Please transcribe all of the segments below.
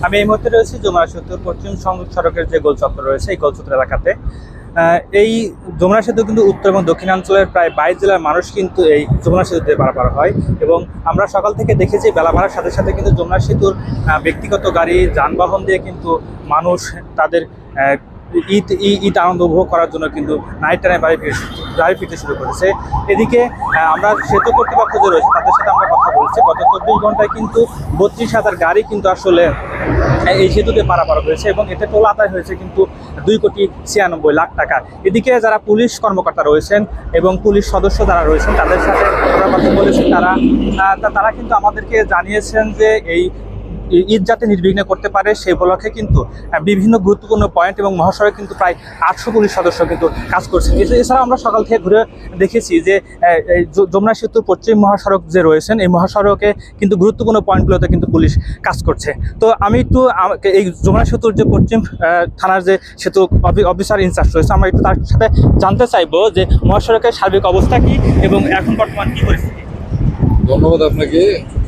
আমি এই মুহূর্তে রয়েছি যমুনা সেতুর পশ্চিম সংযোগ সড়কের যে গোল চত্বর রয়েছে এই গোল চত্বর এলাকাতে। এই যমুনা সেতু কিন্তু উত্তর এবং দক্ষিণাঞ্চলের প্রায় 22 জেলার মানুষ কিন্তু এই যমুনা সেতুতে পারাপার হয় এবং আমরা সকাল থেকে দেখেছি বেলা বাড়ার সাথে সাথে কিন্তু যমুনা সেতুর ব্যক্তিগত গাড়ি যানবাহন দিয়ে কিন্তু মানুষ তাদের ঈদ আনন্দ উপভোগ করার জন্য কিন্তু নাইট টাইমে বাড়ি ফিরতে শুরু করেছে। এদিকে আমরা সেতু কর্তৃপক্ষ যে রয়েছে তাদের সাথে আমরা কথা বলছি। গত 24 ঘন্টায় কিন্তু 32,000 গাড়ি কিন্তু আসলে এই সেতুতে পারাপার হয়েছে এবং এতে টোল আদায় হয়েছে কিন্তু 2,96,00,000 টাকা। এদিকে যারা পুলিশ কর্মকর্তা রয়েছেন এবং পুলিশ সদস্য যারা রয়েছেন তাদের সাথে আমরা কথা বলেছি। তারা কিন্তু আমাদেরকে জানিয়েছেন যে এই ঈদ যাতে নির্বিঘ্নে করতে পারে সেই উপলক্ষে কিন্তু বিভিন্ন গুরুত্বপূর্ণ পয়েন্ট এবং মহাসড়কে কিন্তু প্রায় 800 পুলিশ সদস্য কিন্তু কাজ করছে। এছাড়া আমরা সকাল থেকে ঘুরে দেখেছি যে যমুনা সেতুর পশ্চিম মহাসড়ক যে রয়েছেন এই মহাসড়কে কিন্তু গুরুত্বপূর্ণ পয়েন্টগুলোতে কিন্তু পুলিশ কাজ করছে। তো আমি একটু এই যমুনা সেতুর যে পশ্চিম থানার যে সেতু অফিসার ইনচার্জ রয়েছে আমরা একটু তার সাথে জানতে চাইবো যে মহাসড়কের সার্বিক অবস্থা কি এবং এখন বর্তমান কী পরিস্থিতি। ধন্যবাদ আপনাকে।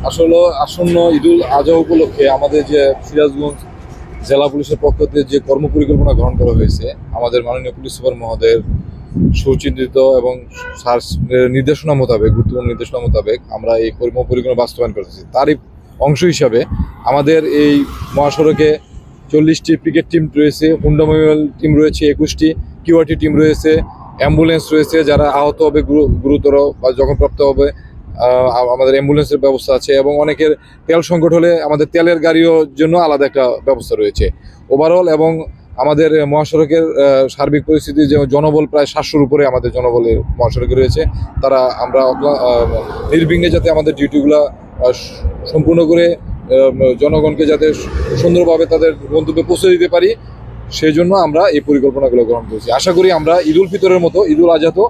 আসলে আসন্ন ঈদুল আজহা উপলক্ষে আমাদের যে সিরাজগঞ্জ জেলা পুলিশের পক্ষ থেকে যে কর্মপরিকল্পনা গ্রহণ করা হয়েছে আমাদের মাননীয় পুলিশ সুপার মহোদয়ের সুচিন্তিত এবং নির্দেশনা মোতাবেক গুরুত্বপূর্ণ নির্দেশনা মোতাবেক আমরা এই কর্মপরিকল্পনা বাস্তবায়ন করতেছি। তারই অংশ হিসাবে আমাদের এই মহাসড়কে 40টি পিকেট টিম রয়েছে, হুন্ডা মোবাইল টিম রয়েছে, 21টি কিউআরটি টিম রয়েছে, অ্যাম্বুলেন্স রয়েছে, যারা আহত হবে গুরুতর বা জখমপ্রাপ্ত হবে আমাদের অ্যাম্বুলেন্সের ব্যবস্থা আছে এবং অনেকের তেল সংকট হলে আমাদের তেলের গাড়ির জন্য আলাদা একটা ব্যবস্থা রয়েছে ওভারঅল। এবং আমাদের মহাসড়কের সার্বিক পরিস্থিতি যে জনবল প্রায় 700-র উপরে আমাদের জনবলের মহাসড়কে রয়েছে। তারা আমরা নির্বিঘ্নে যাতে আমাদের ডিউটিগুলো সম্পূর্ণ করে জনগণকে যাতে সুন্দরভাবে তাদের গন্তব্যে পৌঁছে দিতে পারি সেই জন্য আমরা এই পরিকল্পনাগুলো গ্রহণ করেছি। আশা করি আমরা ঈদ উল ফিতরের মতো ঈদুল আজহাতেও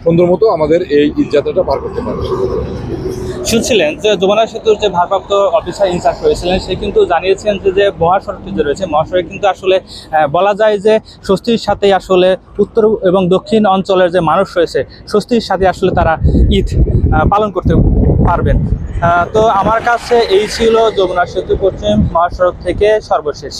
সুন্দর মতো আমাদের এই ঈদ যাত্রাটা পার করতে পারবো। শুনছিলেন যে যমুনা সেতুর যে ভারপ্রাপ্ত অফিসার ইনচার্জ হয়েছিলেন সে কিন্তু জানিয়েছেন যে মহাসড়কটি যে রয়েছে মহাসড়কে কিন্তু আসলে বলা যায় যে স্বস্তির সাথেই আসলে উত্তর এবং দক্ষিণ অঞ্চলের যে মানুষ রয়েছে স্বস্তির সাথে আসলে তারা ঈদ পালন করতে পারবেন। তো আমার কাছে এই ছিল যমুনা সেতু পশ্চিম মহাসড়ক থেকে সর্বশেষ।